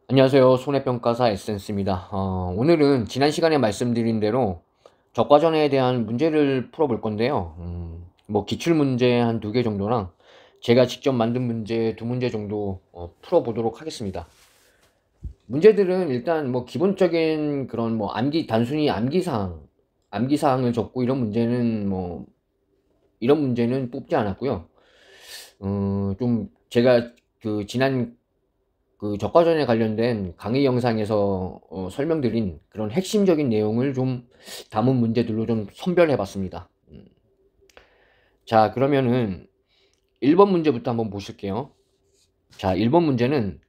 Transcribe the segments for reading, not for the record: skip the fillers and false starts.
안녕하세요. 손해평가사 에센스입니다. 오늘은 지난 시간에 말씀드린 대로 저가전에 대한 문제를 풀어볼 건데요. 뭐 기출문제 한 2개 정도랑 제가 직접 만든 문제 2문제 정도 풀어보도록 하겠습니다. 문제들은 일단 뭐 기본적인 그런 뭐 단순히 암기사항을 적고 이런 문제는 뽑지 않았고요. 좀 제가 지난 저가전에 관련된 강의 영상에서 설명드린 그런 핵심적인 내용을 좀 담은 문제들로 좀 선별해 봤습니다. 자, 그러면은 1번 문제부터 한번 보실게요. 자, 1번 문제는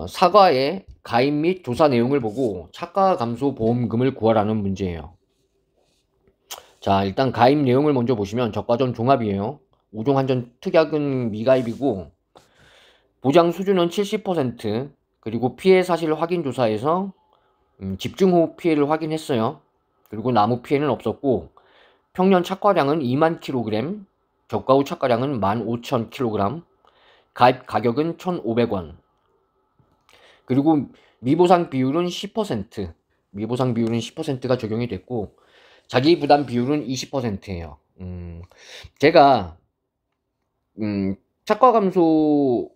사과의 가입 및 조사 내용을 보고 차가 감소 보험금을 구하라는 문제예요. 자, 일단 가입 내용을 먼저 보시면 저가전 종합이에요. 5종 한전 특약은 미가입이고 보장 수준은 70%, 그리고 피해 사실 확인 조사에서 집중호우 피해를 확인했어요. 그리고 나무 피해는 없었고 평년 착과량은 2만 kg, 저가 후 착과량은 15,000kg, 가입 가격은 1,500원. 그리고 미보상 비율은 10%, 미보상 비율은 10%가 적용이 됐고 자기 부담 비율은 20%예요. 제가 착과 감소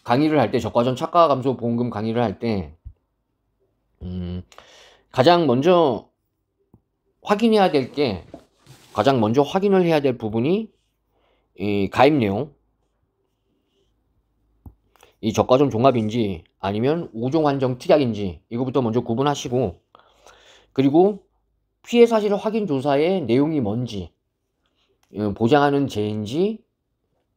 강의를 할 때, 저가전 착과 감소 보험금 강의를 할 때 가장 먼저 확인을 해야 될 부분이 이 가입 내용, 이 저가전 종합인지 아니면 5종 한정 특약인지 이거부터 먼저 구분하시고, 그리고 피해 사실 확인 조사의 내용이 뭔지, 보장하는 죄인지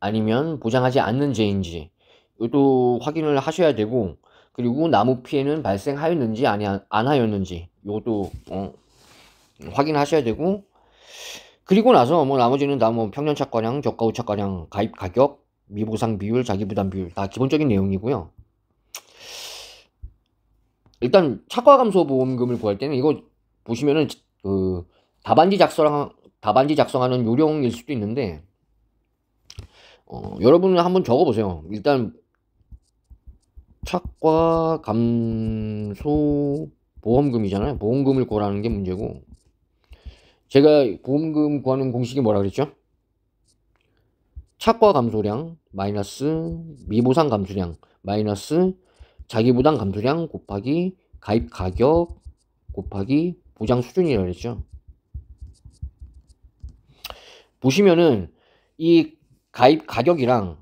아니면 보장하지 않는 죄인지 이것도 확인을 하셔야 되고, 그리고 나무 피해는 발생하였는지 안 하였는지 이것도 확인하셔야 되고, 그리고 나서 뭐 나머지는 다 뭐 평년 착과량, 저가 후 착과량, 가입 가격, 미보상 비율, 자기 부담 비율 다 기본적인 내용이고요. 일단 착과 감소 보험금을 구할 때는 이거 보시면은 답안지 작성하는 요령일 수도 있는데 여러분은 한번 적어보세요. 일단 착과 감소 보험금이잖아요. 보험금을 구하라는 게 문제고, 제가 보험금 구하는 공식이 뭐라 그랬죠? 착과 감소량 마이너스 미보상 감소량 마이너스 자기부담 감소량 곱하기 가입 가격 곱하기 보장 수준이라고 그랬죠. 보시면은 이 가입 가격이랑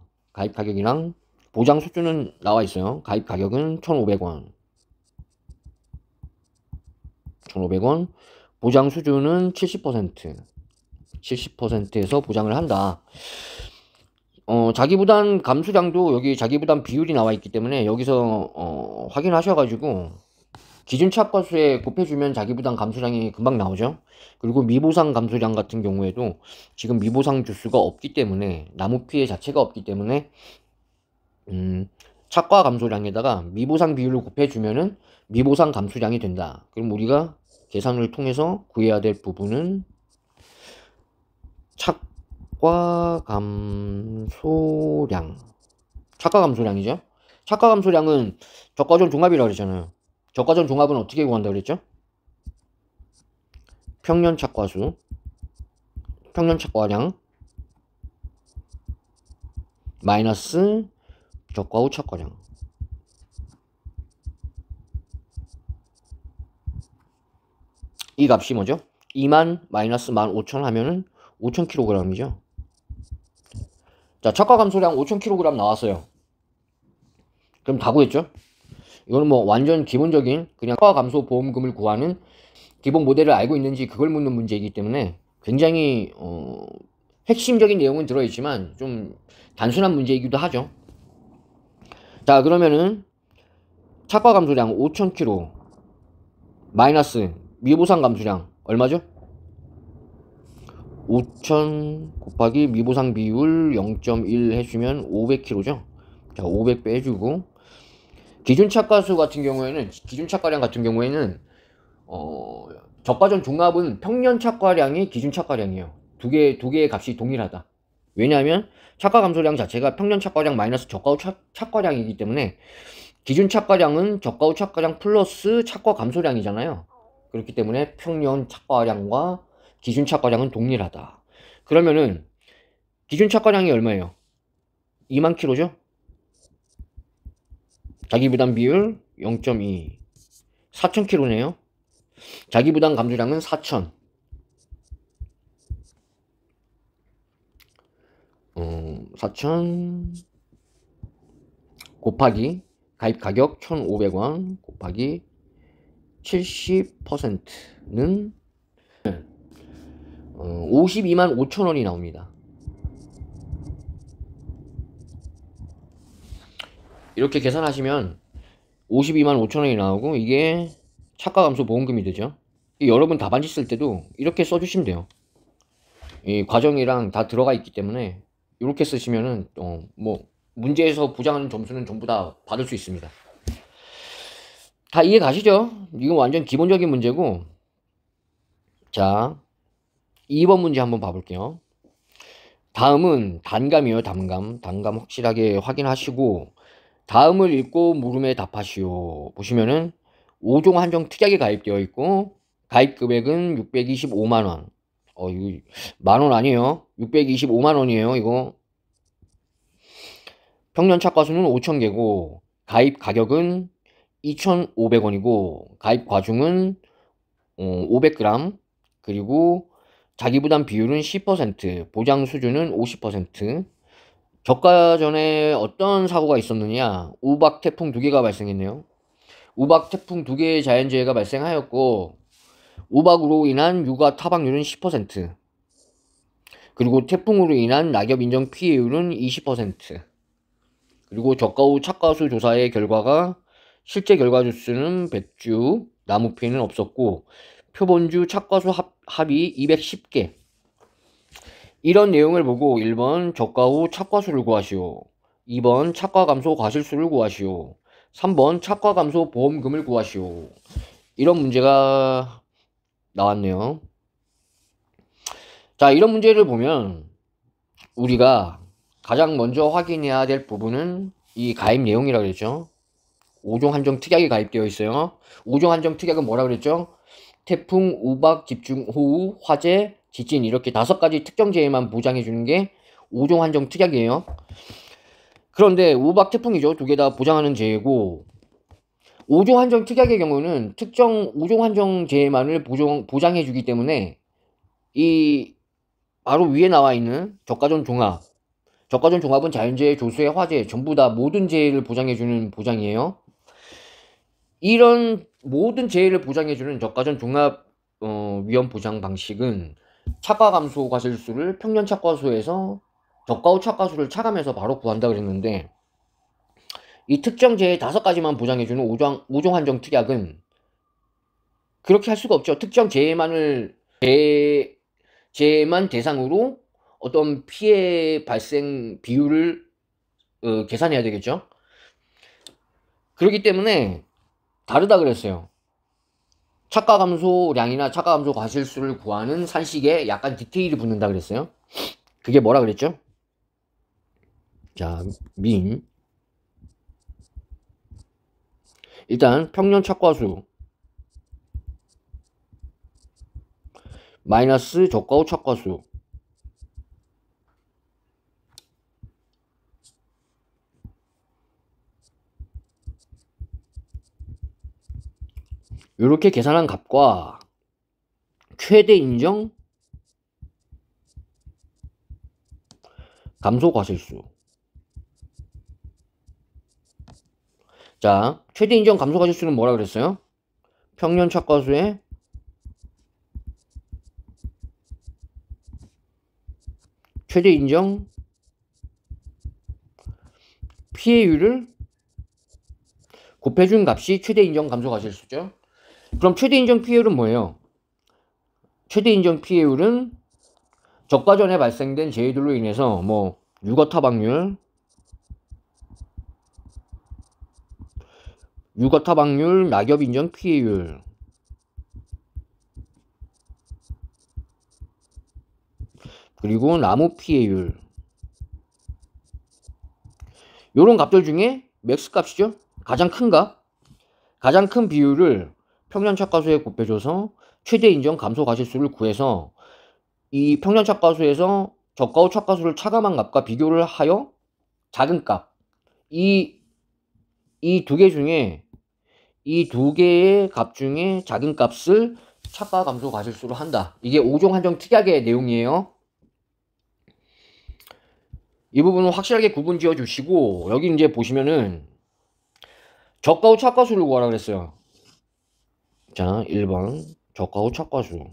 보장 수준은 나와 있어요. 가입 가격은 1,500원, 보장 수준은 70%에서 보장을 한다. 자기부담 감수량도 여기 자기부담 비율이 나와 있기 때문에 여기서 확인하셔가지고 기준 착과수에 곱해주면 자기부담 감수량이 금방 나오죠. 그리고 미보상 감수량 같은 경우에도 지금 미보상 주수가 없기 때문에, 나무 피해 자체가 없기 때문에 착과 감소량에다가 미보상 비율을 곱해주면은 미보상 감수량이 된다. 그럼 우리가 계산을 통해서 구해야 될 부분은 착과 감소량이죠. 착과 감소량은 저가전 종합이라고 그랬잖아요. 저가전 종합은 어떻게 구한다고 그랬죠? 평년 착과량 마이너스 저가 후 착과량. 이 값이 뭐죠? 2만 마이너스 15,000 하면은 5,000kg이죠. 자, 착과 감소량 5,000kg 나왔어요. 그럼 다 구했죠? 이거는 뭐 완전 기본적인 그냥 착과 감소 보험금을 구하는 기본 모델을 알고 있는지 그걸 묻는 문제이기 때문에 굉장히 핵심적인 내용은 들어있지만 좀 단순한 문제이기도 하죠. 자, 그러면은 착과 감소량 5,000kg 마이너스 미보상 감소량 얼마죠? 5,000 곱하기 미보상 비율 0.1 해주면 500kg죠. 자, 500 빼주고, 기준 착과량 같은 경우에는 저가전 종합은 평년 착과량이 기준 착과량이에요. 두 개의 값이 동일하다. 왜냐하면 착과 감소량 자체가 평년 착과량 마이너스 저가 후 착과량이기 때문에 기준 착과량은 저가 후 착과량 플러스 착과 감소량이잖아요. 그렇기 때문에 평년 착과량과 기준 착과량은 동일하다. 그러면은 기준 착과량이 얼마예요? 2만 킬로죠? 자기 부담 비율 0.2. 4천 킬로네요. 자기 부담 감소량은 4천. 4천 곱하기 가입 가격 1,500원 곱하기 70%는 52만 5천 원이 나옵니다. 이렇게 계산하시면 52만 5천 원이 나오고 이게 착과 감소 보험금이 되죠. 여러분 답안지 쓸 때도 이렇게 써주시면 돼요. 이 과정이랑 다 들어가 있기 때문에 이렇게 쓰시면은 뭐 문제에서 보장하는 점수는 전부 다 받을 수 있습니다. 다 이해 가시죠? 이건 완전 기본적인 문제고. 자, 2번 문제 한번 봐볼게요. 다음은 단감이에요. 단감 확실하게 확인하시고 다음을 읽고 물음에 답하시오. 보시면은 5종 한정 특약에 가입되어 있고 가입 금액은 625만원. 이거 만원 아니에요. 625만원이에요. 이거 평년 착과수는 5,000개고 가입 가격은 2,500원이고 가입 과중은 500g 그리고 자기부담 비율은 10%, 보장 수준은 50%. 저가 전에 어떤 사고가 있었느냐? 우박 태풍 2개가 발생했네요. 우박 태풍 2개의 자연재해가 발생하였고 우박으로 인한 육아 타박률은 10%, 그리고 태풍으로 인한 낙엽 인정 피해율은 20%. 그리고 저가 후 착과수 조사의 결과가 실제 결과주 수는 100주, 나무 피해는 없었고 표본주 착과수 합이 210개. 이런 내용을 보고 1번 저가 후 착과수를 구하시오, 2번 착과 감소 과실수를 구하시오, 3번 착과 감소 보험금을 구하시오. 이런 문제가 나왔네요. 자, 이런 문제를 보면 우리가 가장 먼저 확인해야 될 부분은 이 가입 내용이라고 그랬죠. 5종 한정 특약이 가입되어 있어요. 5종 한정 특약은 뭐라 그랬죠? 태풍, 우박, 집중호우, 화재, 지진 이렇게 5가지 특정 재해만 보장해 주는 게 5종 한정 특약이에요. 그런데 우박, 태풍이죠. 2개 다 보장하는 재해고 5종 한정 특약의 경우는 특정 5종 한정 재해만을 보장해 주기 때문에 이 바로 위에 나와 있는 저가전 종합은 자연재해, 조수해, 화재 전부 다 모든 재해를 보장해주는 보장이에요. 이런 모든 재해를 보장해주는 저가전 종합 위험 보장 방식은 착과 감소 과실수를 평년 착과수에서 저가 후 착과수를 차감해서 바로 구한다 그랬는데 이 특정 재해 5가지만 보장해주는 5종 한정 특약은 그렇게 할 수가 없죠. 특정 재해만 대상으로 어떤 피해 발생 비율을 계산해야 되겠죠. 그렇기 때문에 다르다 그랬어요. 착과 감소량이나 착과 감소 과실수를 구하는 산식에 약간 디테일이 붙는다 그랬어요. 그게 뭐라 그랬죠? 자, 일단 평년 착과수 마이너스 저가 후 착과수 이렇게 계산한 값과 최대 인정 감소 과실수. 자, 최대 인정 감소 과실수는 뭐라 그랬어요? 평년 착과수의 최대 인정 피해율을 곱해준 값이 최대 인정 감소 과실수죠. 그럼 최대 인정 피해율은 뭐예요? 최대 인정 피해율은 적과 전에 발생된 재해들로 인해서 뭐 육아 타박률, 낙엽 인정 피해율, 그리고 나무 피해율, 요런 값들 중에 맥스 값이죠. 가장 큰 값, 가장 큰 비율을 평년착과수에 곱해줘서 최대 인정 감소 과실수를 구해서 이 평년착과수에서 저가 후 착과수를 차감한 값과 비교를 하여 작은 값, 이 두 개 중에 이 두 개의 값 중에 작은 값을 착과 감소 과실수로 한다. 이게 5종 한정 특약의 내용이에요. 이 부분은 확실하게 구분 지어 주시고, 여기 이제 보시면은 저가 후 착과수를 구하라 그랬어요. 자, 1번 저가 후 착과수.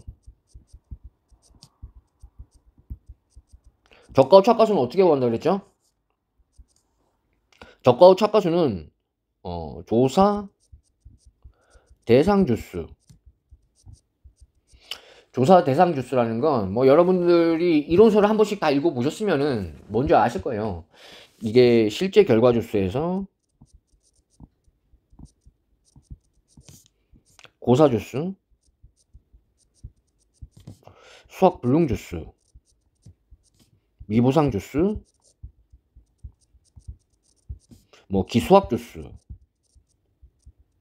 저가 후 착과수는 어떻게 구한다 그랬죠? 저가 후 착과수는 조사 대상 주수. 조사 대상 주수라는 건 뭐 여러분들이 이론서를 한 번씩 다 읽어보셨으면은 뭔지 아실 거예요. 이게 실제 결과 주수에서 고사 주수, 수학 불능 주수, 미보상 주수, 뭐 기수학 주수.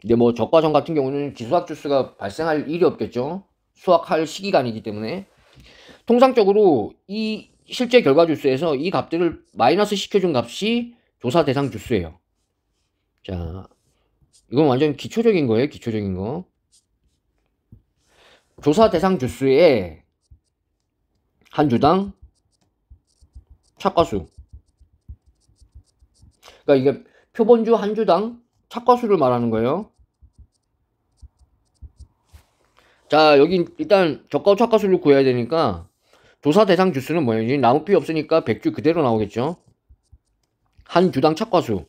근데 뭐 적과정 같은 경우는 기수학 주수가 발생할 일이 없겠죠. 수학할 시기가 아니기 때문에. 통상적으로 이 실제 결과 주수에서 이 값들을 마이너스 시켜준 값이 조사 대상 주수예요. 자, 이건 완전 기초적인 거예요. 기초적인 거. 조사 대상 주수에 한 주당 착과수. 그러니까 이게 표본주 한 주당 착과수를 말하는 거예요. 자, 여기 일단 저가 후 착과수를 구해야 되니까 조사 대상 주수는 뭐예요? 나무피 없으니까 100주 그대로 나오겠죠. 한 주당 착과수.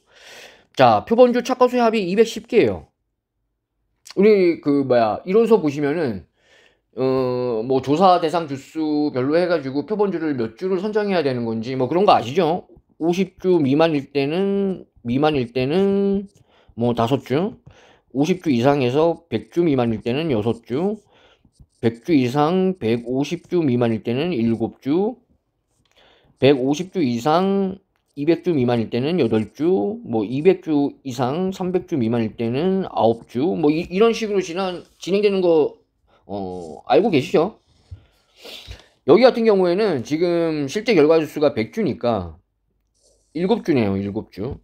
자, 표본주 착과수의 합이 210개예요. 우리 이론서 보시면은 뭐 조사 대상 주수별로 해가지고 표본주를 몇 주를 선정해야 되는 건지 뭐 그런 거 아시죠? 50주 미만일 때는 뭐 5주, 50주 이상에서 100주 미만일 때는 6주, 100주 이상 150주 미만일 때는 7주, 150주 이상 200주 미만일 때는 8주, 뭐 200주 이상 300주 미만일 때는 9주, 뭐 이런 식으로 진행되는 거 알고 계시죠? 여기 같은 경우에는 지금 실제 결과 주수가 100주니까 7주네요. 7주.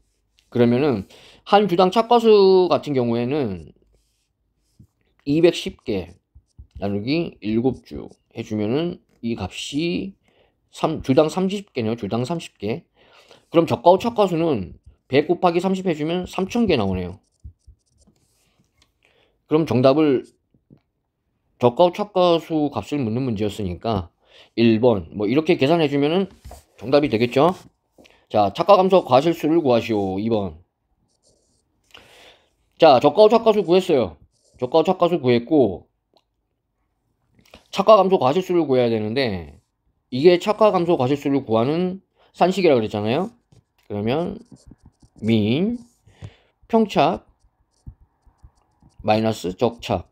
그러면은 한 주당 착과수 같은 경우에는 210개 나누기 7주 해주면은 이 값이 주당 30개네요. 주당 30개. 그럼 저가 후 착과수는 100 곱하기 30 해주면 3000개 나오네요. 그럼 정답을 저가 후 착과수 값을 묻는 문제였으니까 1번 뭐 이렇게 계산해주면은 정답이 되겠죠. 자, 착과 감소 과실수를 구하시오. 2번. 자, 저가 후 착과수 구했어요. 저가 후 착과수 구했고 착과 감소 과실수를 구해야 되는데 이게 착과 감소 과실수를 구하는 산식이라고 그랬잖아요. 그러면 민 평착 마이너스 적착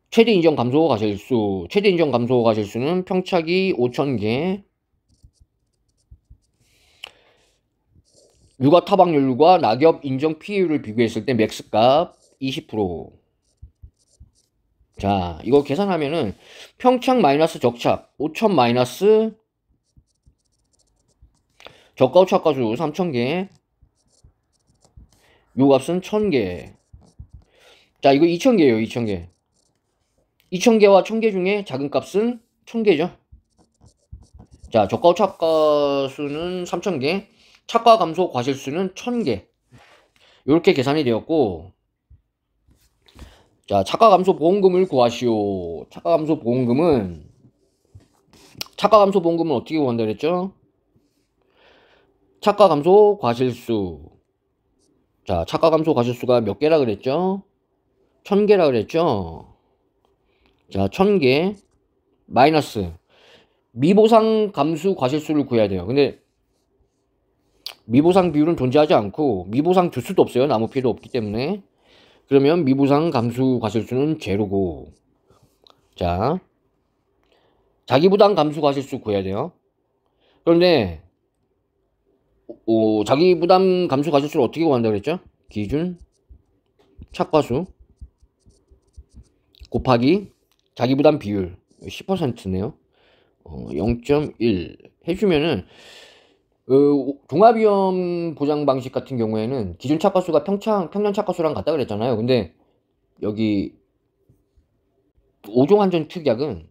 최대 인정 감소 과실수. 최대 인정 감소 과실수는 평착이 5000개, 육아 타박률과 낙엽 인정 피해율을 비교했을 때 맥스값 20%. 자, 이거 계산하면은 평착 마이너스 적착 5000 마이너스 저가 후 착과수 3000개, 요 값은 1000개. 자, 이거 2000개예요. 2000개. 2000개와 1000개 중에 작은 값은 1000개죠. 자, 저가 후 착과수는 3000개, 착과 감소 과실수는 1000개. 이렇게 계산이 되었고, 자, 착과 감소 보험금을 구하시오. 착과 감소 보험금은 어떻게 구한다 그랬죠? 착과 감소 과실수. 자, 착과 감소 과실수가 몇 개라 그랬죠? 1000개라 그랬죠? 자, 1000개 마이너스 미보상 감수 과실수를 구해야 돼요. 근데 미보상 비율은 존재하지 않고 미보상 주수도 없어요. 나무피도 없기 때문에. 그러면 미보상 감수 과실수는 제로고, 자, 자기부담 감수 과실수 구해야 돼요. 그런데 자기 부담 감소 가짓수를 어떻게 구한다 그랬죠? 기준 착과수 곱하기 자기 부담 비율 10%네요. 0.1 해주면은 종합위험 보장 방식 같은 경우에는 기준 착과수가 평년 착과수랑 같다 그랬잖아요. 근데 여기 5종 한전 특약은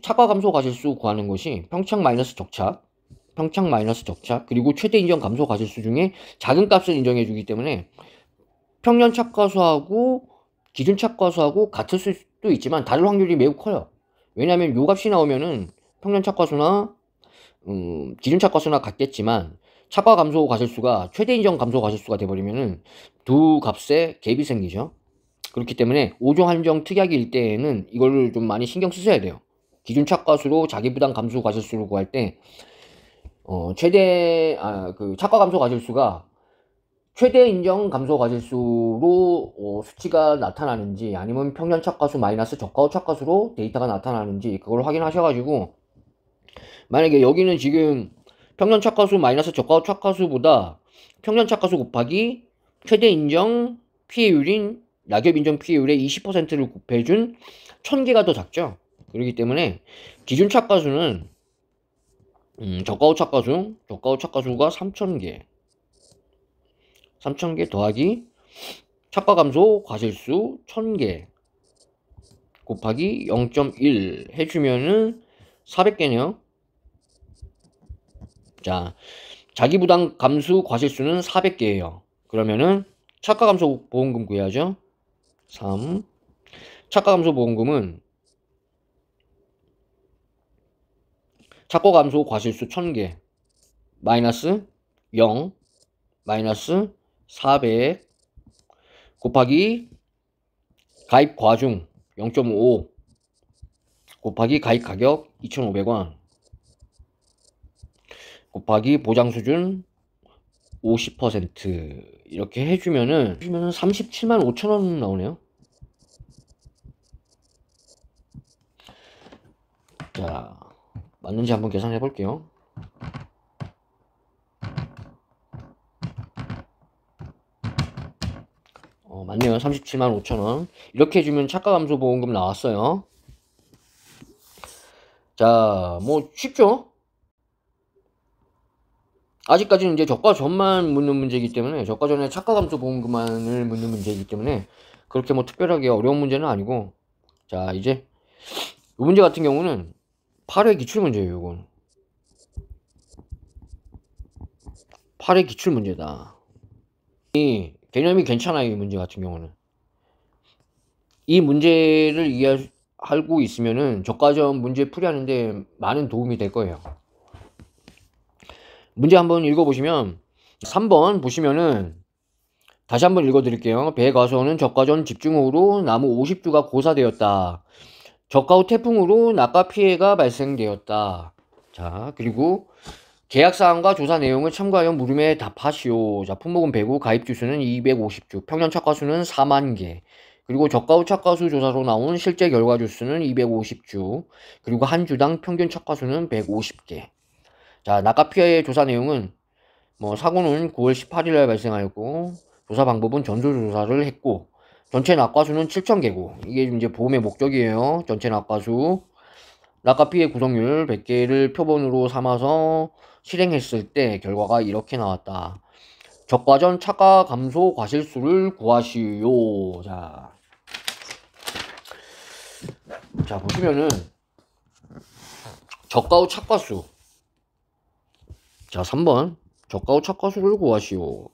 착과 감소 가실수 구하는 것이 평착 마이너스 적착, 그리고 최대 인정 감소 가실수 중에 작은 값을 인정해 주기 때문에 평년 착과수하고 기준 착과수하고 같을 수도 있지만 다를 확률이 매우 커요. 왜냐하면 요 값이 나오면은 평년 착과수나 기준 착과수나 같겠지만 착과 감소 가실수가 최대 인정 감소 가실수가 돼버리면은 두 값에 갭이 생기죠. 그렇기 때문에 5종 한정 특약일 때에는 이걸 좀 많이 신경 쓰셔야 돼요. 기준 착과수로 자기 부담 감소 가실수를 구할 때 착과 감소 가실수가 최대 인정 감소 가실수로 수치가 나타나는지 아니면 평년 착과수 마이너스 저가후 착과수로 데이터가 나타나는지 그걸 확인하셔가지고 만약에 여기는 지금 평년 착과수 마이너스 저가후 착과수보다 평년 착과수 곱하기 최대 인정 피해율인 낙엽 인정 피해율의 20%를 곱해준 1000개가 더 작죠. 그렇기 때문에 기준 착과수는 저가후 착과수가 3000개 더하기 착과 감소 과실수 1000개 곱하기 0.1 해주면은 400개네요. 자, 자기 부담 감수 과실수는 400개예요. 그러면은 착과 감소 보험금 구해야죠. 3. 착과 감소 보험금은 착과 감소 과실수 1000개 마이너스 0 마이너스 400 곱하기 가입 과중 0.5 곱하기 가입 가격 2,500원 곱하기 보장 수준 50% 이렇게 해주면은 37만 5천원 나오네요. 자, 맞는지 한번 계산해 볼게요. 맞네요. 37만 5천원. 이렇게 해주면 착과 감소 보험금 나왔어요. 자, 뭐 쉽죠? 아직까지는 이제 저가 전만 묻는 문제이기 때문에 저가 전에 착과 감소 보험금만을 묻는 문제이기 때문에 그렇게 뭐 특별하게 어려운 문제는 아니고, 자 이제 이 문제 같은 경우는 8회 기출 문제예요. 이건 8회 기출 문제다. 이 개념이 괜찮아요. 이 문제 같은 경우는 이 문제를 이해하고 있으면은 저가전 문제 풀이하는데 많은 도움이 될 거예요. 문제 한번 읽어보시면 3번 보시면은 다시 한번 읽어드릴게요. 배 가서는 저가전 집중호우로 나무 50주가 고사되었다. 저가 후 태풍으로 낙과 피해가 발생되었다. 자, 그리고 계약사항과 조사 내용을 참고하여 물음에 답하시오. 자, 품목은 100호, 가입주수는 250주, 평년 착과수는 4만개, 그리고 저가 후 착과수 조사로 나온 실제 결과 주수는 250주, 그리고 한 주당 평균 착과수는 150개. 자, 낙과 피해 조사 내용은 사고는 9월 18일에 발생하였고 조사 방법은 전수조사를 했고 전체 낙과수는 7,000개고 이게 이제 보험의 목적이에요. 전체 낙과수, 낙과 피해 구성률 100개를 표본으로 삼아서 실행했을 때 결과가 이렇게 나왔다. 적과전 착과 감소 과실수를 구하시오. 자 보시면은 적과 후 착과수. 자 3번 적과 후 착과수를 구하시오.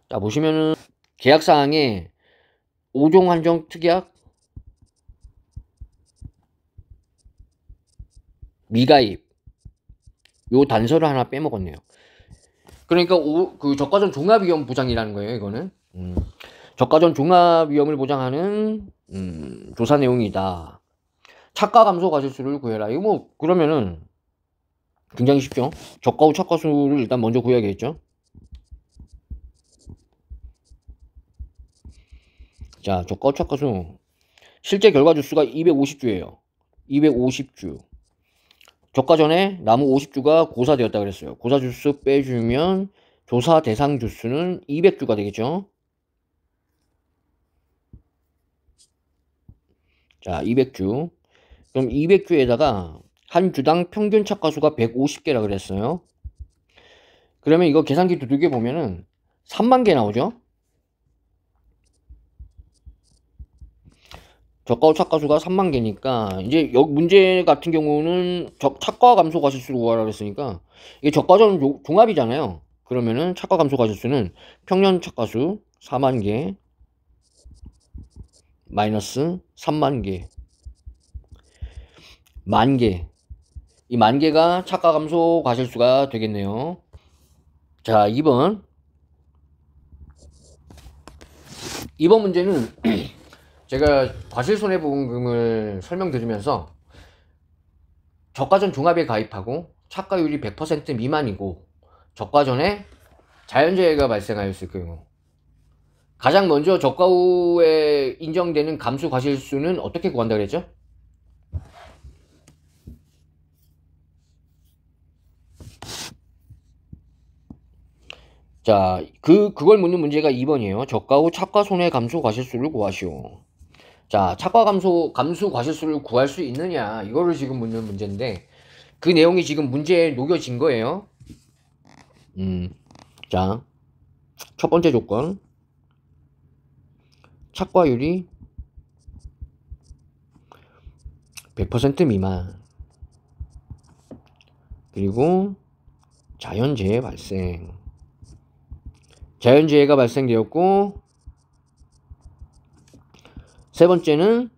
자 보시면은 계약사항에 5종 한정 특약 미가입 요 단서를 하나 빼먹었네요. 그러니까 그 저가전 종합위험 보장이라는 거예요. 이거는 저가전 종합위험을 보장하는 조사 내용이다. 착과 감소 과실수를 구해라. 이거 그러면은 굉장히 쉽죠. 저가 후 착과수를 일단 먼저 구해야겠죠. 자, 저가 후 착과수 실제 결과 주수가 250주예요. 250주. 저가 전에 나무 50주가 고사되었다 그랬어요. 고사 주수 빼주면 조사 대상 주수는 200주가 되겠죠. 자, 200주. 그럼 200주에다가 한 주당 평균 착과수가 150개라 그랬어요. 그러면 이거 계산기 두들겨 보면은 3만 개 나오죠. 저가 후 착과수가 3만 개니까 이제 여기 문제 같은 경우는 착과 감소 과실수를 구하라 그랬으니까 이게 저가전 종합이잖아요. 그러면은 착과 감소 과실수는 평년 착과수 4만 개 마이너스 3만 개 만 개. 이 만 개가 착과 감소 과실수가 되겠네요. 자, 2번 문제는 제가 과실손해보험금을 설명드리면서 저가전 종합에 가입하고 착과율이 100% 미만이고 저가전에 자연재해가 발생하였을 경우 가장 먼저 저가 후에 인정되는 감수 과실수는 어떻게 구한다 그랬죠? 자, 그걸 묻는 문제가 2번이에요. 저가 후 착과 손해 감수 과실수를 구하시오. 자, 착과 감수 과실수를 구할 수 있느냐, 이거를 지금 묻는 문제인데, 그 내용이 지금 문제에 녹여진 거예요. 자, 첫 번째 조건. 착과율이 100% 미만. 그리고 자연재해 발생. 자연재해가 발생되었고, 세 번째는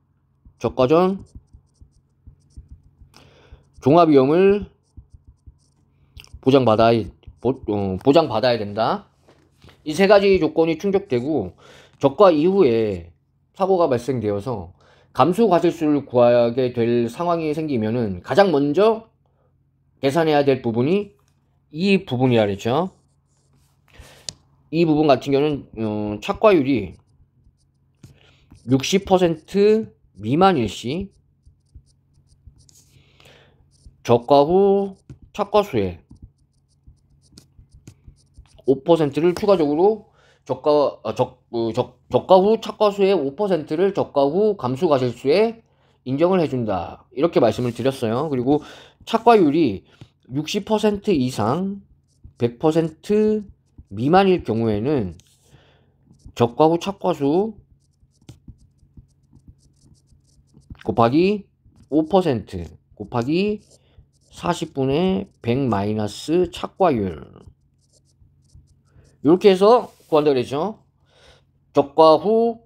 저가전 종합위험을 보장받아야 된다. 이 세 가지 조건이 충족되고 저가 이후에 사고가 발생되어서 감수 과실수를 구하게 될 상황이 생기면은 가장 먼저 계산해야 될 부분이 이 부분이라 그랬죠. 이 부분 같은 경우는 착과율이 60% 미만일 시 저가 후 착과수의 5%를 추가적으로 저가 후 착과수의 5%를 저가 후 감수과실수에 인정을 해준다. 이렇게 말씀을 드렸어요. 그리고 착과율이 60% 이상 100% 미만일 경우에는 저가 후 착과수 곱하기 5% 곱하기 40분의 100 마이너스 착과율, 이렇게 해서 구한다 그랬죠. 저가 후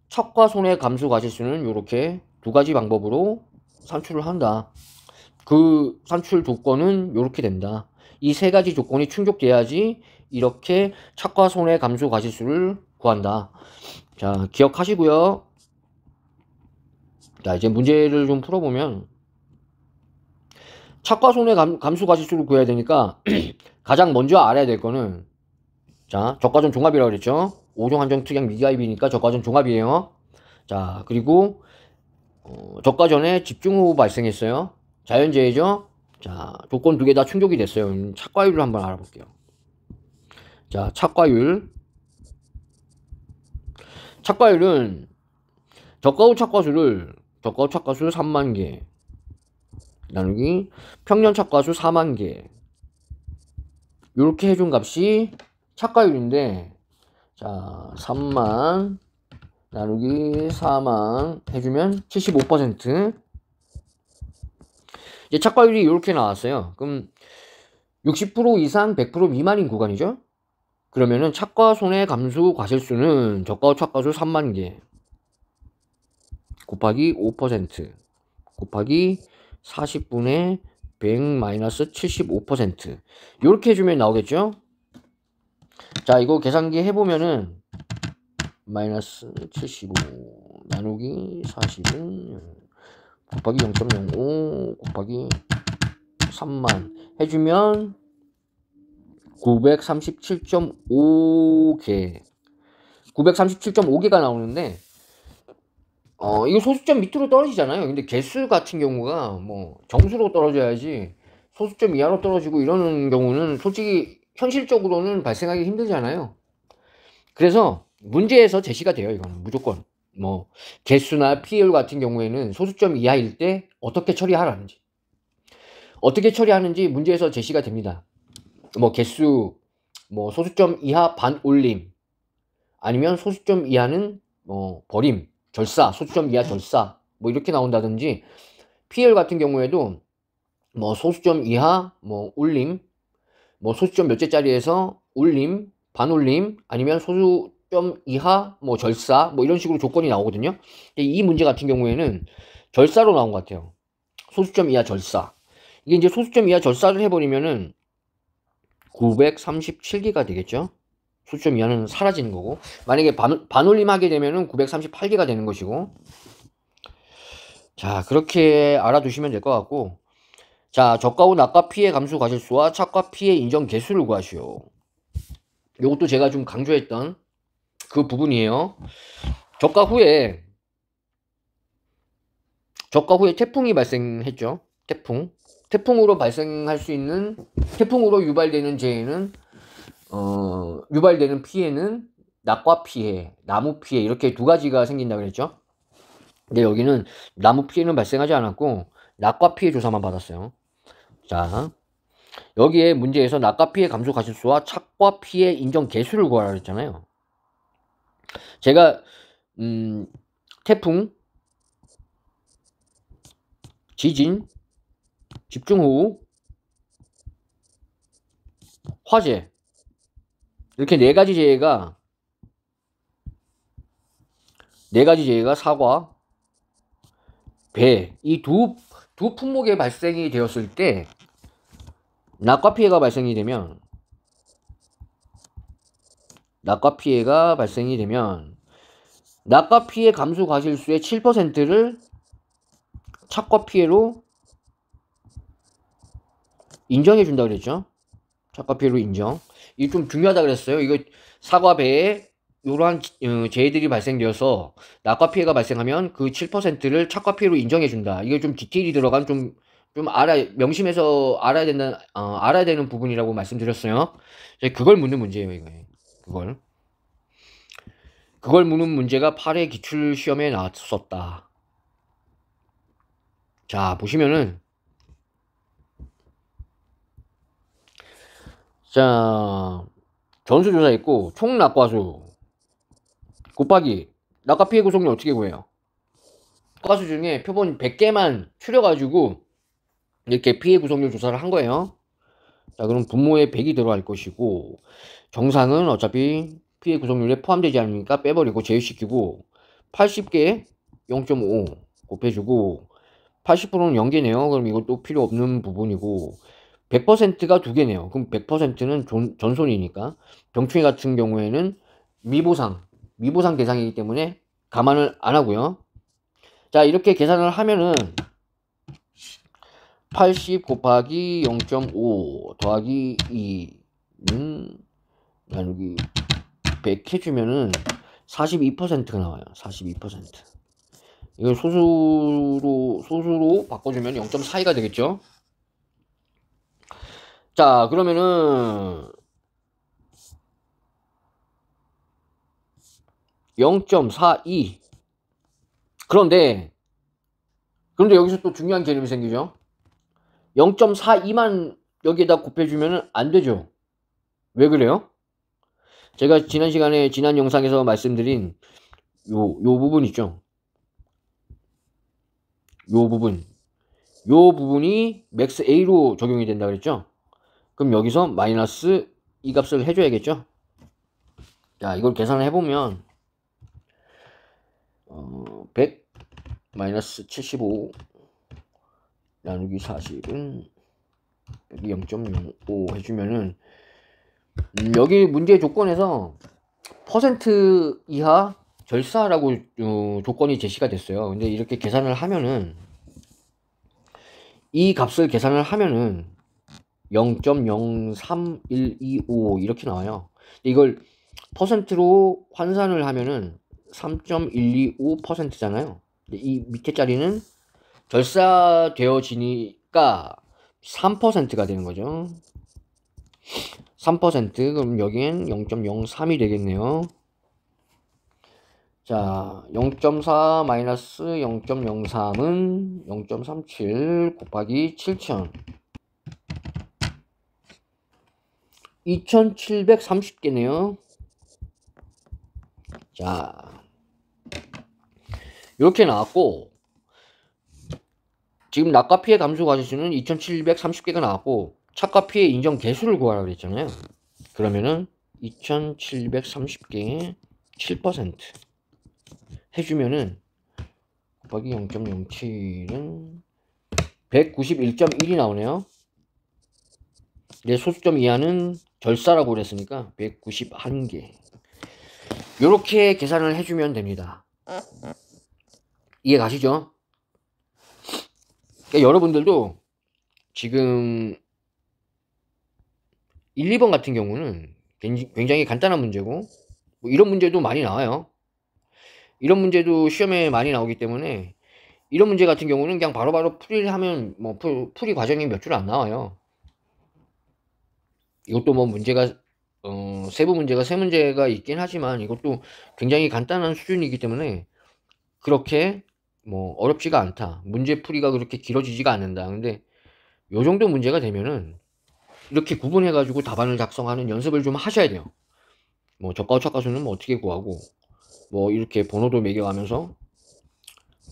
착과 손해 감수 과실수는 이렇게 두 가지 방법으로 산출을 한다. 그 산출 조건은 이렇게 된다. 이 세 가지 조건이 충족돼야지 이렇게 착과 손해 감수 과실수를 구한다. 자, 기억하시고요. 자, 이제 문제를 좀 풀어보면 착과 손해 감수 과실수를 구해야 되니까 가장 먼저 알아야 될 거는, 자, 저가전 종합이라고 그랬죠. 5종 한정 특약 미가입이니까 저가전 종합이에요. 자, 그리고 저가전에 집중호우 발생했어요. 자연재해죠. 자, 조건 두 개 다 충족이 됐어요. 착과율을 한번 알아볼게요. 자, 착과율은 저가 후 착과수를 저가 후 착과수 3만 개 나누기 평년 착과수 4만 개, 이렇게 해준 값이 착과율인데, 자, 3만 나누기 4만 해주면 75%. 이제 착과율이 이렇게 나왔어요. 그럼 60% 이상 100% 미만인 구간이죠. 그러면은 착과 손해 감수 과실수는 저가 후 착과수 3만 개 곱하기 5% 곱하기 40분의 100 마이너스 75%, 이렇게 해주면 나오겠죠. 자, 이거 계산기 해보면은 마이너스 75 나누기 40은 곱하기 0.05 곱하기 3만 해주면 937.5개 937.5개가 나오는데, 이거 소수점 밑으로 떨어지잖아요. 근데 개수 같은 경우가 뭐 정수로 떨어져야지 소수점 이하로 떨어지고 이러는 경우는 솔직히 현실적으로는 발생하기 힘들잖아요. 그래서 문제에서 제시가 돼요. 이거는 무조건 뭐 개수나 PL 같은 경우에는 소수점 이하일 때 어떻게 처리하라는지 문제에서 제시가 됩니다. 뭐 개수, 뭐 소수점 이하 반올림, 아니면 소수점 이하는 뭐 버림, 절사, 소수점 이하 절사 뭐 이렇게 나온다든지, PL 같은 경우에도 뭐 소수점 이하 뭐 올림, 뭐 소수점 몇째짜리에서 올림, 반올림, 아니면 소수점 이하 뭐 절사 뭐 이런 식으로 조건이 나오거든요. 이 문제 같은 경우에는 절사로 나온 것 같아요. 소수점 이하 절사. 이게 이제 소수점 이하 절사를 해버리면은 937개가 되겠죠. 소수점 이하는 사라지는 거고, 만약에 반올림 하게 되면은 938개가 되는 것이고. 자, 그렇게 알아두시면 될 것 같고, 자, 저가 후 낙과 피해 감수 과실수와 착과 피해 인정 개수를 구하시오. 요것도 제가 좀 강조했던 그 부분이에요. 저가 후에 태풍이 발생했죠. 태풍으로 발생할 수 있는, 태풍으로 유발되는 재해는 유발되는 피해는 낙과 피해, 나무 피해 이렇게 두 가지가 생긴다고 그랬죠. 근데 여기는 나무 피해는 발생하지 않았고 낙과 피해 조사만 받았어요. 자, 여기에 문제에서 낙과 피해 감소 가실수와 착과 피해 인정 개수를 구하라 그랬잖아요. 제가 태풍, 지진, 집중호우, 화재 이렇게 네 가지 재해가 사과, 배, 이 두 품목의 발생이 되었을 때 낙과 피해가 발생이 되면 낙과 피해 감수 과실수의 7%를 착과 피해로 인정해 준다 그랬죠. 착과 피해로 인정. 이게 좀 중요하다 그랬어요. 이거 사과, 배에 이러한 재해들이 발생되어서 낙과 피해가 발생하면 그 7%를 착과 피해로 인정해 준다. 이게 좀 디테일이 들어간 명심해서 알아야 되는 부분이라고 말씀드렸어요. 그걸 묻는 문제예요, 이거. 그걸 묻는 문제가 8회 기출 시험에 나왔었다. 자, 보시면은, 자, 전수조사 있고, 총 낙과수 곱하기 낙과 피해 구성률 어떻게 구해요? 낙과수 중에 표본 100개만 추려가지고 이렇게 피해 구성률 조사를 한 거예요. 자, 그럼 분모에 100이 들어갈 것이고, 정상은 어차피 피해 구성률에 포함되지 않으니까 빼버리고 제외시키고, 80개 0.5 곱해주고, 80%는 0개네요. 그럼 이것도 필요 없는 부분이고, 100%가 2개네요. 그럼 100%는 전손이니까. 병충해 같은 경우에는 미보상 대상이기 때문에 감안을 안 하고요. 자, 이렇게 계산을 하면은 80 곱하기 0.5 더하기 2는 나누기 100 해주면은 42%가 나와요. 42%. 이걸 소수로 바꿔주면 0.42가 되겠죠. 자, 그러면은 0.42. 그런데 여기서 또 중요한 개념이 생기죠. 0.42만 여기에다 곱해주면 안 되죠. 왜 그래요? 제가 지난 영상에서 말씀드린 요 부분 있죠. 요 부분이 맥스 A로 적용이 된다 그랬죠. 그럼 여기서 마이너스 이 값을 해줘야겠죠. 자, 이걸 계산을 해보면 100 마이너스 75 나누기 40은 0.05 해주면은 여기 문제 조건에서 퍼센트 이하 절사라고 조건이 제시가 됐어요. 근데 이렇게 계산을 하면은 이 값을 계산을 하면은 0.03125 이렇게 나와요. 이걸 퍼센트로 환산을 하면은 3.125%잖아요. 이 밑에 자리는 절사되어지니까 3%가 되는 거죠. 3%. 그럼 여기엔 0.03이 되겠네요. 자, 0.4 마이너스 0.03은 0.37 곱하기 7,000. 2730개네요. 자, 이렇게 나왔고, 지금 낙과 피해 감소 가지수는 2730개가 나왔고, 착과 피해 인정 개수를 구하라 그랬잖아요. 그러면은 2730개에 7% 해주면은 곱하기 0.07은 191.1이 나오네요. 내 소수점 이하는 절사라고 그랬으니까 191개. 요렇게 계산을 해주면 됩니다. 이해 가시죠? 그러니까 여러분들도 지금 1, 2번 같은 경우는 굉장히 간단한 문제고, 뭐 이런 문제도 많이 나와요. 이런 문제도 시험에 많이 나오기 때문에 이런 문제 같은 경우는 그냥 바로바로 풀이를 하면 뭐 풀이 과정이 몇 줄 안 나와요. 이것도 뭐 문제가 세부 문제가 3문제가 있긴 하지만 이것도 굉장히 간단한 수준이기 때문에 그렇게 뭐 어렵지가 않다. 문제 풀이가 그렇게 길어지지가 않는다. 근데 요 정도 문제가 되면은 이렇게 구분해 가지고 답안을 작성하는 연습을 좀 하셔야 돼요. 뭐 적가후 착가수는 뭐 어떻게 구하고, 뭐 이렇게 번호도 매겨가면서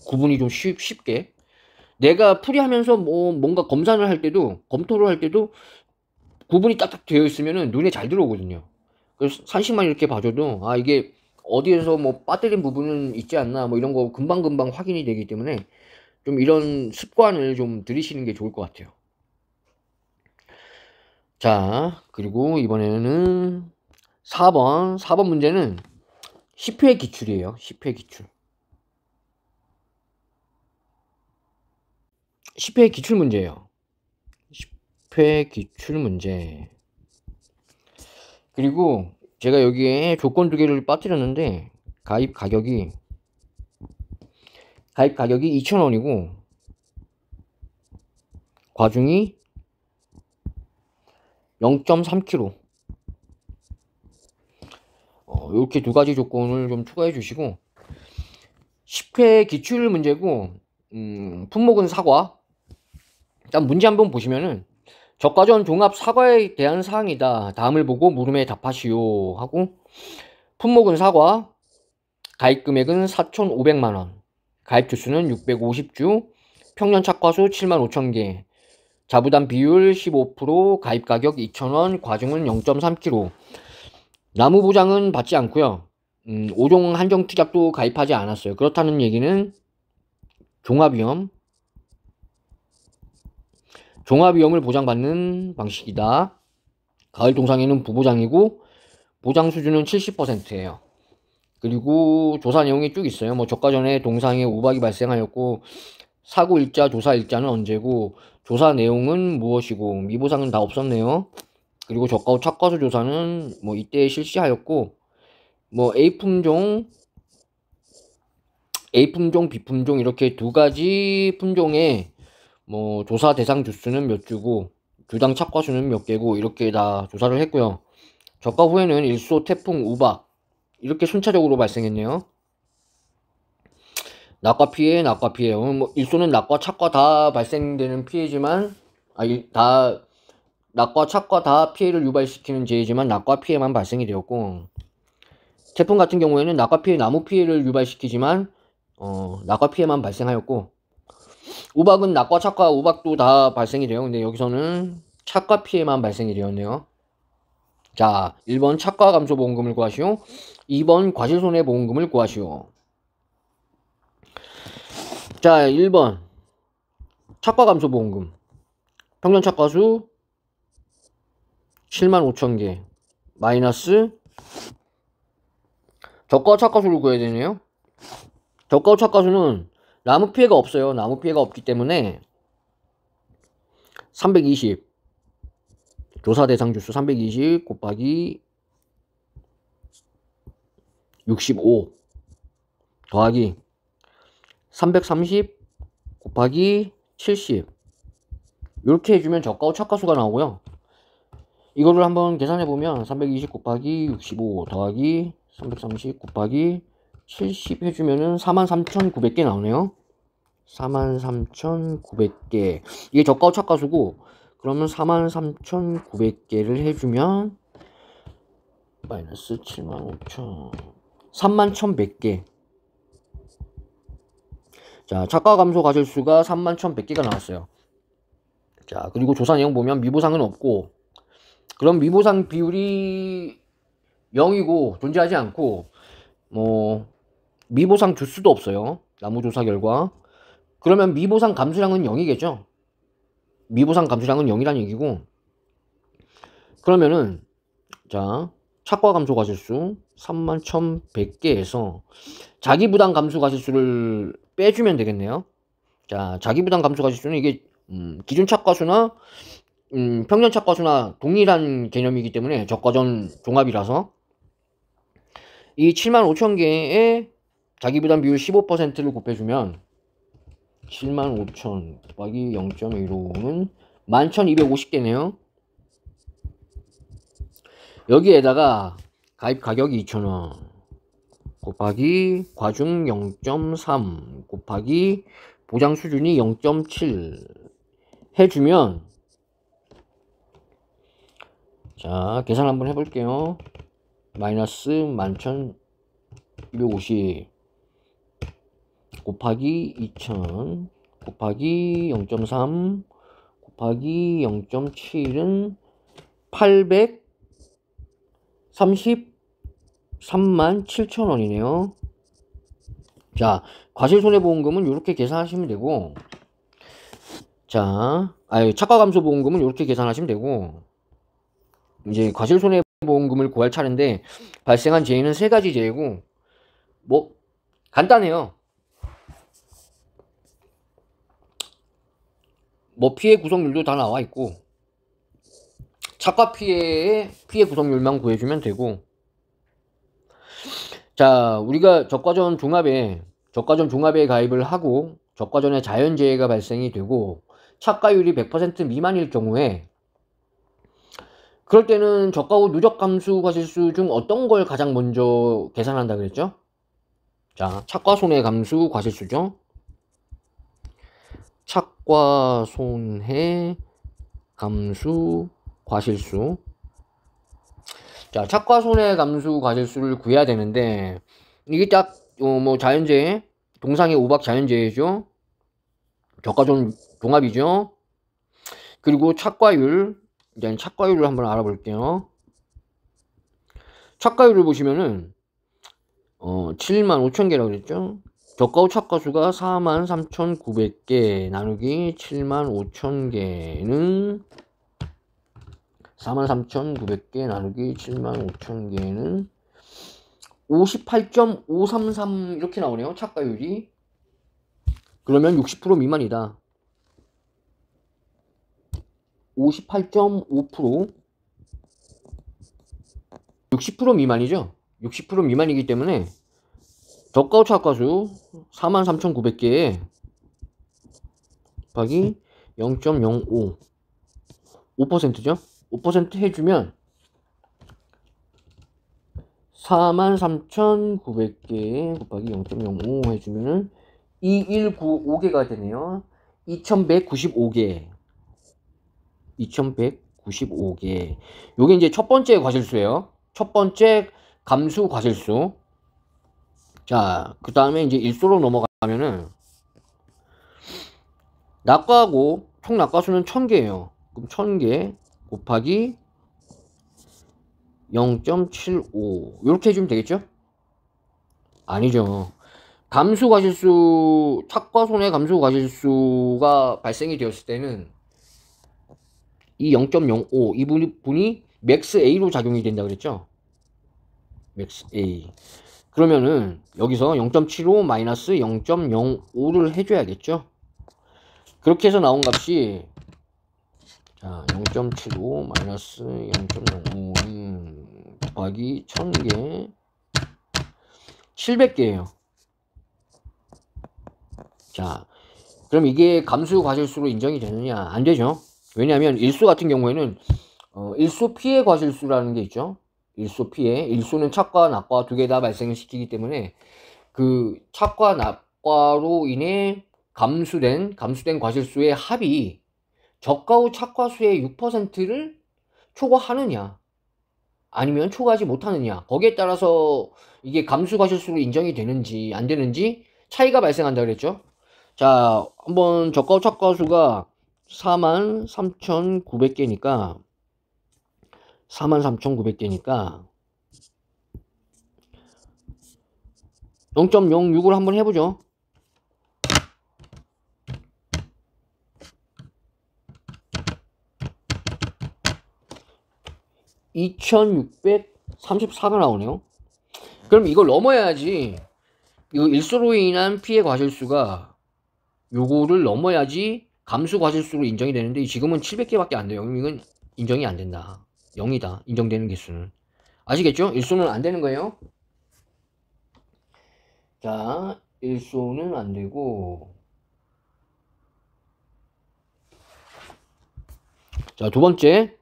구분이 좀 쉽게, 내가 풀이하면서 뭐 뭔가 검사를 할 때도, 검토를 할 때도 구분이 딱딱 되어 있으면은 눈에 잘 들어오거든요. 그래서 산식만 이렇게 봐줘도 아 이게 어디에서 뭐 빠뜨린 부분은 있지 않나, 뭐 이런 거 금방금방 확인이 되기 때문에 좀 이런 습관을 좀 들이시는 게 좋을 것 같아요. 자, 그리고 이번에는 4번 문제는 10회 기출이에요. 10회 기출. 10회 기출 문제예요. 10회 기출 문제. 그리고 제가 여기에 조건 2개를 빠뜨렸는데 가입 가격이 2,000원이고 과중이 0.3kg. 이렇게 2가지 조건을 좀 추가해 주시고, 10회 기출 문제고, 품목은 사과. 일단 문제 한번 보시면은 저가전 종합 사과에 대한 사항이다. 다음을 보고 물음에 답하시오 하고, 품목은 사과, 가입 금액은 4,500만원, 가입 주수는 650주, 평년 착과수 75,000개, 자부담 비율 15%, 가입 가격 2,000원, 과중은 0.3kg. 나무 보장은 받지 않고요. 5종 한정 투잡도 가입하지 않았어요. 그렇다는 얘기는 종합위험을 보장받는 방식이다. 가을 동상에는 부보장이고 보장 수준은 70%예요. 그리고 조사 내용이 쭉 있어요. 뭐 적가전에 동상에 우박이 발생하였고 사고 일자, 조사 일자는 언제고, 조사 내용은 무엇이고, 미보상은 다 없었네요. 그리고 적가 후 착과수 조사는 뭐 이때 실시하였고, 뭐 A품종, B품종 이렇게 2가지 품종의 뭐 조사 대상 주수는 몇 주고 주당 착과수는 몇 개고 이렇게 다 조사를 했고요. 적가 후에는 일소, 태풍, 우박 이렇게 순차적으로 발생했네요. 낙과 피해. 뭐 일소는 낙과, 착과 다 발생되는 피해지만 다 낙과, 착과 다 피해를 유발시키는 재해지만 낙과 피해만 발생이 되었고, 태풍 같은 경우에는 낙과 피해, 나무 피해를 유발시키지만 낙과 피해만 발생하였고, 우박은 낙과, 착과, 우박도 다 발생이 돼요. 근데 여기서는 착과 피해만 발생이 되었네요. 자, 1번 착과 감소 보험금을 구하시오. 2번 과실손해보험금을 구하시오. 자, 1번 착과 감소 보험금. 평년 착과수 75,000개 마이너스 저가 착과수를 구해야 되네요. 저가 착과수는 나무 피해가 없어요. 나무 피해가 없기 때문에 320 조사 대상 주수 320 곱하기 65 더하기 330 곱하기 70 이렇게 해주면 저가 후 차가수가 나오고요. 이거를 한번 계산해보면 320 곱하기 65 더하기 330 곱하기 70 해주면은 43,900개 나오네요. 43,900개. 이게 저가 후 차가수고, 그러면 43,900개를 해주면 마이너스 75,000 31,100개. 자, 차가 감소 과실수가 31,100개가 나왔어요. 자, 그리고 조사 내용 보면 미보상은 없고, 그럼 미보상 비율이 0이고 존재하지 않고, 뭐 미보상 주수도 없어요. 나무조사 결과. 그러면 미보상 감수량은 0이겠죠. 미보상 감수량은 0이란 얘기고, 그러면은 자, 차가 감소 과실수 31,100개에서 자기부담 감소 과실수를 빼주면 되겠네요. 자, 자기부담 감소 과실수는 이게 기준 차가수나 평년 차가수나 동일한 개념이기 때문에 적과전 종합이라서 이 75,000개의 자기부담 비율 15%를 곱해주면 75,000 곱하기 0.15는 11,250개네요. 여기에다가 가입 가격이 2,000원 곱하기 과중 0.3 곱하기 보장 수준이 0.7 해주면, 자, 계산 한번 해볼게요. 마이너스 11,250 곱하기 2,000 곱하기 0.3 곱하기 0.7은 833만7천원이네요. 자, 과실손해보험금은 이렇게 계산하시면 되고, 자, 차가감소보험금은 이렇게 계산하시면 되고, 이제 과실손해보험금을 구할 차례인데 발생한 재해는 세 가지 재해고, 뭐 간단해요. 뭐 피해 구성률도 다 나와 있고, 차가 피해 구성률만 구해주면 되고, 자, 우리가 적과전 종합에 가입을 하고 적과전에 자연재해가 발생이 되고 차가율이 100% 미만일 경우에, 그럴 때는 저가 후 누적 감수 과실수 중 어떤 걸 가장 먼저 계산한다 그랬죠? 자, 차가 손해 감수 과실수죠. 차가 손해 감수 과실수. 자, 차가 손해 감수 과실수를 구해야 되는데, 이게 딱 뭐 자연재해, 동상의 우박 자연재해죠. 저가전 종합이죠. 그리고 차가율, 이제 차가율을 한번 알아볼게요. 차가율을 보시면은 75,000개라고 그랬죠. 저가 후 차가수가 43,900개 나누기 75,000개는 43,900개 나누기 75,000개는 58.533 이렇게 나오네요. 차가율이. 그러면 60% 미만이다. 58.5% 60% 미만이죠. 60% 미만이기 때문에 저가 후 차가수 43,900개에 곱하기 0.05 5%죠. 5% 해주면 43,900개 곱하기 0.05 해주면은 2195개가 되네요. 2195개. 2195개. 요게 이제 첫 번째 과실수예요. 첫 번째 감수 과실수. 자, 그 다음에 이제 일소로 넘어가면은 낙과하고 총 낙과수는 1000개예요. 그럼 1000개 곱하기 0.75 이렇게 해주면 되겠죠? 아니죠. 감수 과실수, 차과 손해 감수 과실수가 발생이 되었을 때는 이 0.05 이 분이 맥스 A로 작용이 된다 그랬죠? 맥스 A. 그러면은 여기서 0.75 마이너스 0.05를 해줘야겠죠? 그렇게 해서 나온 값이, 자, 0.75 마이너스 0.05는 곱하기 1000개 700개예요. 자, 그럼 이게 감수 과실수로 인정이 되느냐? 안 되죠. 왜냐하면 일수 같은 경우에는 일수 피해 과실수라는 게 있죠. 일수 피해. 일수는 착과 낙과 두 개 다 발생을 시키기 때문에 그 착과 낙과로 인해 감수된 과실수의 합이 적과 후 착과수의 6%를 초과하느냐 아니면 초과하지 못하느냐, 거기에 따라서 이게 감수 과실수로 인정이 되는지 안 되는지 차이가 발생한다 그랬죠. 자, 한번 적과 후 착과수가 43,900개니까 43,900개니까 0.06을 한번 해보죠. 2634가 나오네요. 그럼 이걸 넘어야지, 이 일수로 인한 피해 과실수가 요거를 넘어야지 감수 과실수로 인정이 되는데 지금은 700개밖에 안 돼요. 그럼 이건 인정이 안 된다. 0이다. 인정되는 개수는. 아시겠죠? 일수는 안 되는 거예요. 자, 일수는 안 되고. 자, 두 번째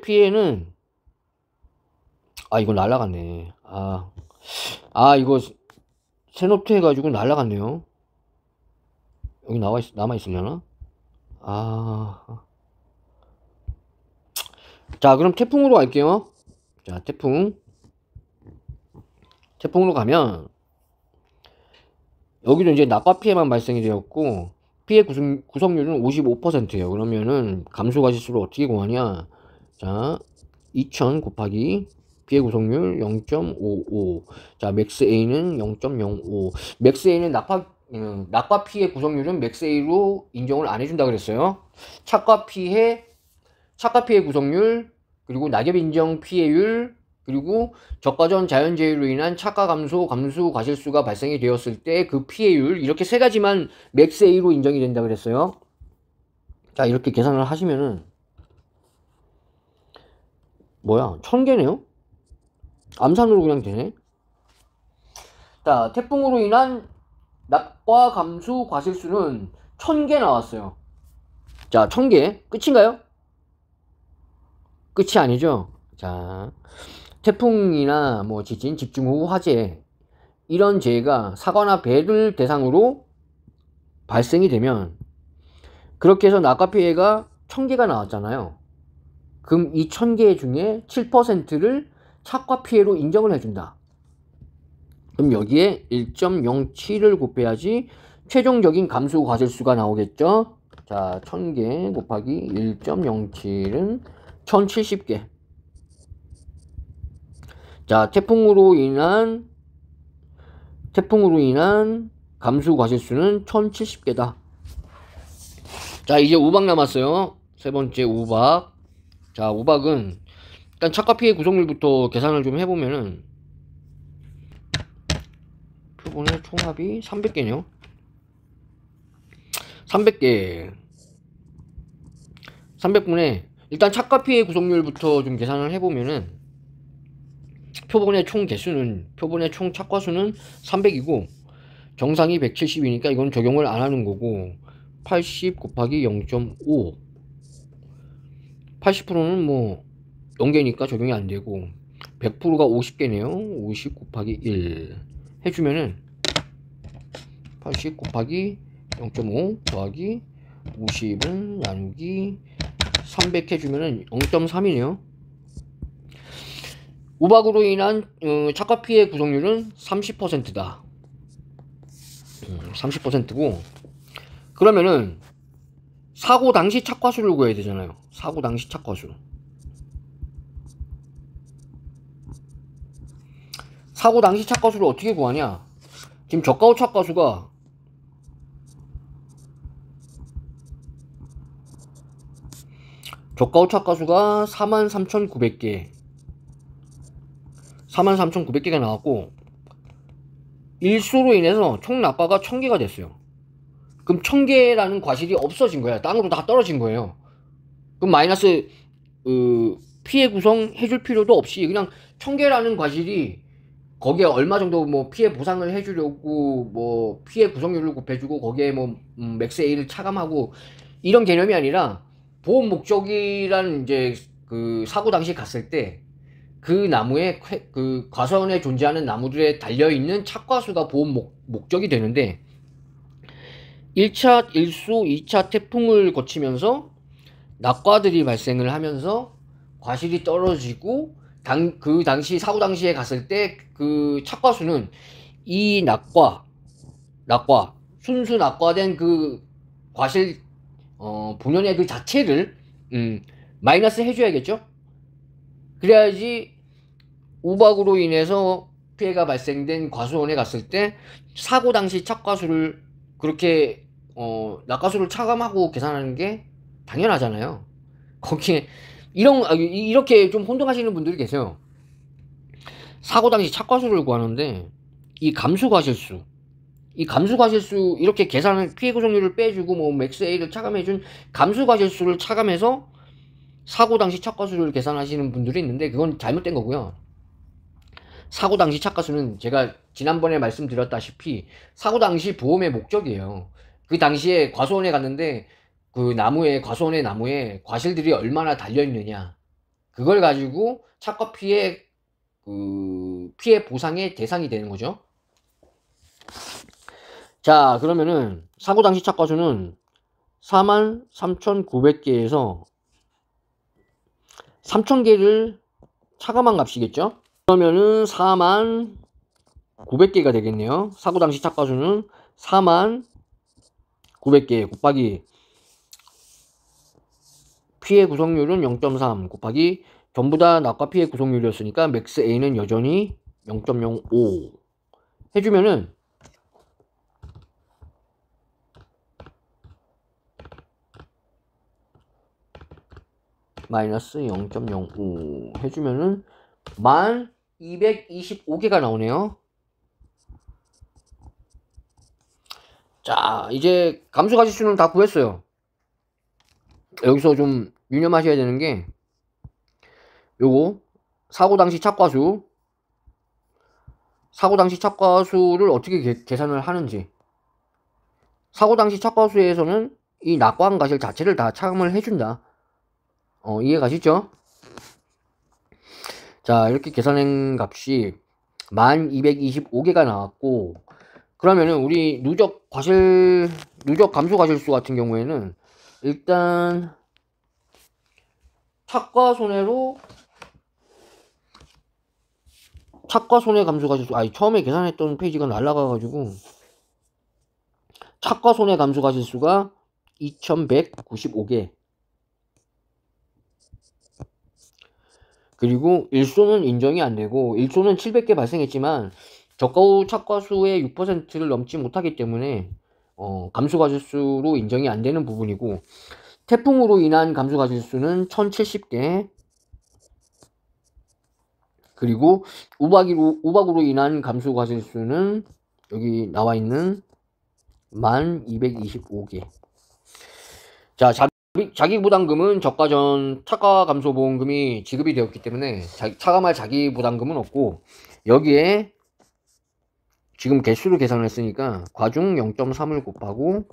피해는, 이거 날라갔네. 이거 새노트 해가지고 날라갔네요. 여기 남아있으려나? 자, 그럼 태풍으로 갈게요. 자, 태풍으로 가면 여기도 이제 낙과 피해만 발생이 되었고 피해 구성률은 55%예요. 그러면은 감수과실수를 어떻게 구하냐? 자, 2000 곱하기 피해 구성률 0.55. 자, 맥스 A는 0.05. 맥스 A는 낙과 피해 구성률은 맥스 A로 인정을 안 해준다 그랬어요. 착과 피해 구성률, 그리고 낙엽 인정 피해율, 그리고 적과전 자연재해로 인한 착과 감수 과실수가 발생이 되었을 때 그 피해율, 이렇게 세 가지만 맥스 A로 인정이 된다 그랬어요. 자, 이렇게 계산을 하시면은 뭐야, 1000개네요? 암산으로 그냥 되네. 자, 태풍으로 인한 낙과 감수 과실수는 1000개 나왔어요. 자, 1000개 끝인가요? 끝이 아니죠. 자, 태풍이나 뭐 지진, 집중호우, 화재, 이런 재해가 사과나 배를 대상으로 발생이 되면, 그렇게 해서 낙과 피해가 1000개가 나왔잖아요. 그럼 이 1000개 중에 7%를 착과 피해로 인정을 해준다. 그럼 여기에 1.07을 곱해야지 최종적인 감수 과실수가 나오겠죠. 자, 1000개 곱하기 1.07은 1070개. 자, 태풍으로 인한 감수 과실수는 1070개다. 자, 이제 우박 남았어요. 세 번째 우박. 자, 우박은 일단 착과 피해 구성률부터 계산을 좀 해보면은 표본의 총합이 300개네요. 300개. 300분의 일단 착과 피해 구성률부터 좀 계산을 해보면은 표본의 총 개수는, 표본의 총 착과 수는 300이고 정상이 170이니까 이건 적용을 안 하는 거고, 80 곱하기 0.5, 80%는 뭐 0개니까 적용이 안 되고 100%가 50개네요. 50 곱하기 1 해주면은 80 곱하기 0.5 더하기 50은 나누기 300 해주면은 0.3이네요. 우박으로 인한 착과 피해 구성률은 30%다. 30%고, 그러면은 사고 당시 착과수를 구해야 되잖아요. 사고 당시 착과수. 사고 당시 착과수를 어떻게 구하냐? 지금 적과 후 착과수가 적과 후 착과수가 43,900개 43,900개가 나왔고 일수로 인해서 총 낙과가 1000개가 됐어요. 그럼 1000개라는 과실이 없어진 거야. 땅으로 다 떨어진 거예요. 그럼 마이너스 피해 구성 해줄 필요도 없이 그냥 1000개라는 과실이 거기에 얼마 정도 뭐 피해 보상을 해주려고 뭐 피해 구성률을 곱해주고 거기에 뭐 맥스 A를 차감하고 이런 개념이 아니라 보험 목적이란 이제 그 사고 당시 갔을 때 그 나무에 그 과수원에 존재하는 나무들에 달려있는 착과수가 보험 목적이 되는데 1차 일수 2차 태풍을 거치면서 낙과들이 발생을 하면서 과실이 떨어지고 그 당시 사고 당시에 갔을 때 그 착과수는 이 낙과 순수 낙과된 그 과실 본연의 그 자체를 마이너스 해줘야겠죠. 그래야지 우박으로 인해서 피해가 발생된 과수원에 갔을 때 사고 당시 착과수를 그렇게 낙과수를 차감하고 계산하는 게 당연하잖아요. 거기에 이렇게 좀 혼동하시는 분들이 계세요. 사고 당시 착과수를 구하는데 이 감수과실수 이렇게 계산을 피해 구성률을 빼주고 뭐 맥스 A를 차감해준 감수과실수를 차감해서 사고 당시 착과수를 계산하시는 분들이 있는데 그건 잘못된 거고요. 사고 당시 착과수는 제가 지난번에 말씀드렸다시피 사고 당시 보험의 목적이에요. 그 당시에 과수원에 갔는데 그 과수원의 나무에 과실들이 얼마나 달려있느냐 그걸 가지고 착과 피해 피해 보상의 대상이 되는 거죠. 자, 그러면은 사고 당시 착과수는 43,900개에서 3,000개를 차감한 값이겠죠. 그러면은 41,900개가 되겠네요. 사고 당시 착과수는 41,900개 곱하기 피해 구성률은 0.3 곱하기 전부 다 낙과 피해 구성률이었으니까 맥스 A는 여전히 0.05 해주면은 마이너스 0.05 해주면은 1225개가 나오네요. 자, 이제 감수가지수는 다 구했어요. 여기서 좀 유념하셔야 되는 게 요거 사고 당시 착과수를 어떻게 계산을 하는지. 사고 당시 착과수에서는 이 낙과한 과실 자체를 다 차감을 해준다. 이해 가시죠? 자, 이렇게 계산한 값이 1225개가 나왔고, 그러면은 우리 누적 감수 과실수 같은 경우에는 일단 착과 손해로 착과 손해 감수 과실수 처음에 계산했던 페이지가 날라가가지고 착과 손해 감수 과실수가 2195개 그리고 일소는 인정이 안되고 일소는 700개 발생했지만 저가 후 착과수의 6%를 넘지 못하기 때문에 감수과실수로 인정이 안되는 부분이고 태풍으로 인한 감수과실수는 1070개 그리고 우박으로 인한 감수과실수는 여기 나와있는 1225개. 자, 자기부담금은 적과 전 착과감소보험금이 지급이 되었기 때문에 차감할 자기부담금은 없고 여기에 지금 개수를 계산을 했으니까 과중 0.3을 곱하고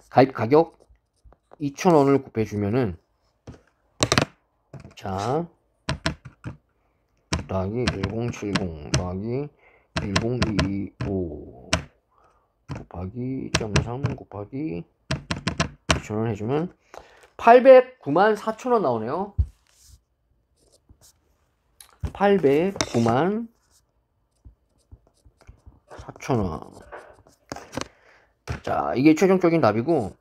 가입 가격 2,000원을 곱해주면은 자 더하기 1070 더하기 1025 곱하기 2.3 곱하기 2,000원 해주면 809만 4천원 나오네요. 809만 4천원. 자, 이게 최종적인 답이고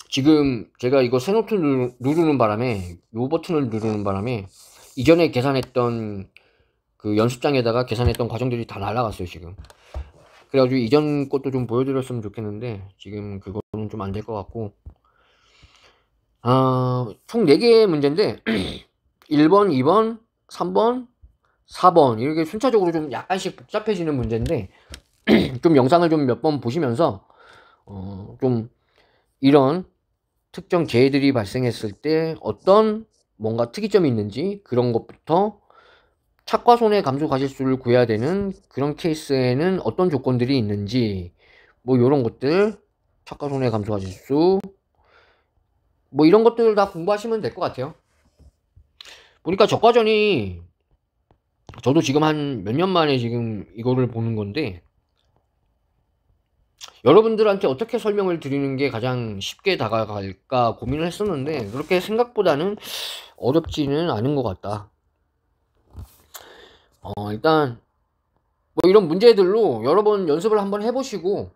지금 제가 이거 새노트 누르는 바람에 요 버튼을 누르는 바람에 이전에 계산했던 그 연습장에다가 계산했던 과정들이 다 날라갔어요 지금. 그래가지고 이전 것도 좀 보여드렸으면 좋겠는데 지금 그거는 좀 안 될 것 같고 총 4개의 문제인데 1번, 2번, 3번, 4번 이렇게 순차적으로 좀 약간씩 복잡해지는 문제인데 좀 영상을 좀 몇 번 보시면서 좀 이런 특정 재해들이 발생했을 때 어떤 뭔가 특이점이 있는지 그런 것부터 착과손해 감소 가짓수를 구해야 되는 그런 케이스에는 어떤 조건들이 있는지, 뭐 요런 것들, 착과손해 감소 가짓수, 뭐 이런 것들 다 공부하시면 될 것 같아요. 보니까 저가전이, 저도 지금 한 몇 년 만에 지금 이거를 보는 건데, 여러분들한테 어떻게 설명을 드리는 게 가장 쉽게 다가갈까 고민을 했었는데, 그렇게 생각보다는 어렵지는 않은 것 같다. 일단 뭐 이런 문제들로 여러 번 연습을 한번 해보시고,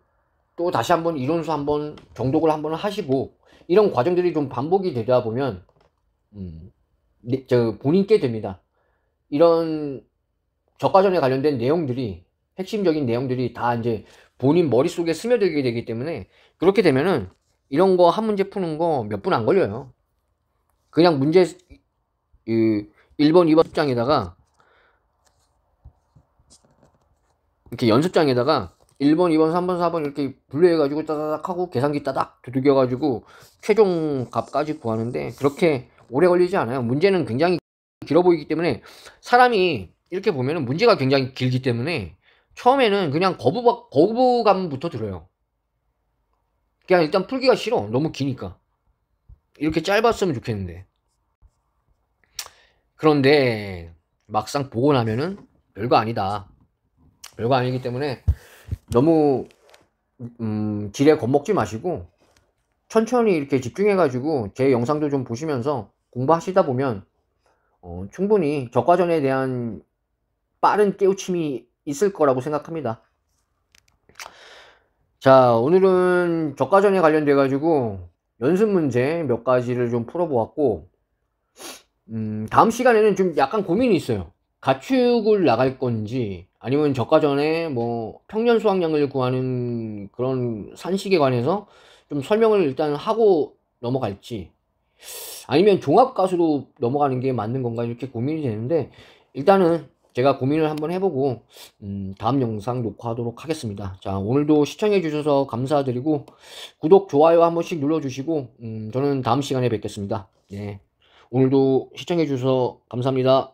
또 다시 한번 이론수 한번 정독을 한번 하시고, 이런 과정들이 좀 반복이 되다 보면 본인께 됩니다. 이런 저가전에 관련된 내용들이, 핵심적인 내용들이 다 이제 본인 머릿속에 스며들게 되기 때문에, 그렇게 되면은 이런 거 한 문제 푸는 거 몇 분 안 걸려요. 그냥 문제 1번 2번 장에다가 이렇게 연습장에다가 1번 2번 3번 4번 이렇게 분류해 가지고 따다닥 하고 계산기 따닥 두들겨 가지고 최종 값까지 구하는데, 그렇게 오래 걸리지 않아요. 문제는 굉장히 길어 보이기 때문에, 사람이 이렇게 보면은 문제가 굉장히 길기 때문에 처음에는 그냥 거부감부터 들어요. 그냥 일단 풀기가 싫어. 너무 기니까. 이렇게 짧았으면 좋겠는데. 그런데 막상 보고 나면은 별거 아니다. 별거 아니기 때문에 너무 지레 겁먹지 마시고 천천히 이렇게 집중해 가지고 제 영상도 좀 보시면서 공부하시다 보면 충분히 저가전에 대한 빠른 깨우침이 있을 거라고 생각합니다. 자, 오늘은 저가전에 관련돼 가지고 연습 문제 몇 가지를 좀 풀어보았고, 다음 시간에는 좀 약간 고민이 있어요. 가축을 나갈 건지, 아니면 저가전에 뭐 평년 수확량을 구하는 그런 산식에 관해서 좀 설명을 일단 하고 넘어갈지, 아니면 종합가수로 넘어가는 게 맞는 건가, 이렇게 고민이 되는데, 일단은 제가 고민을 한번 해보고 다음 영상 녹화하도록 하겠습니다. 자, 오늘도 시청해 주셔서 감사드리고, 구독 좋아요 한 번씩 눌러 주시고, 저는 다음 시간에 뵙겠습니다. 네, 오늘도 시청해 주셔서 감사합니다.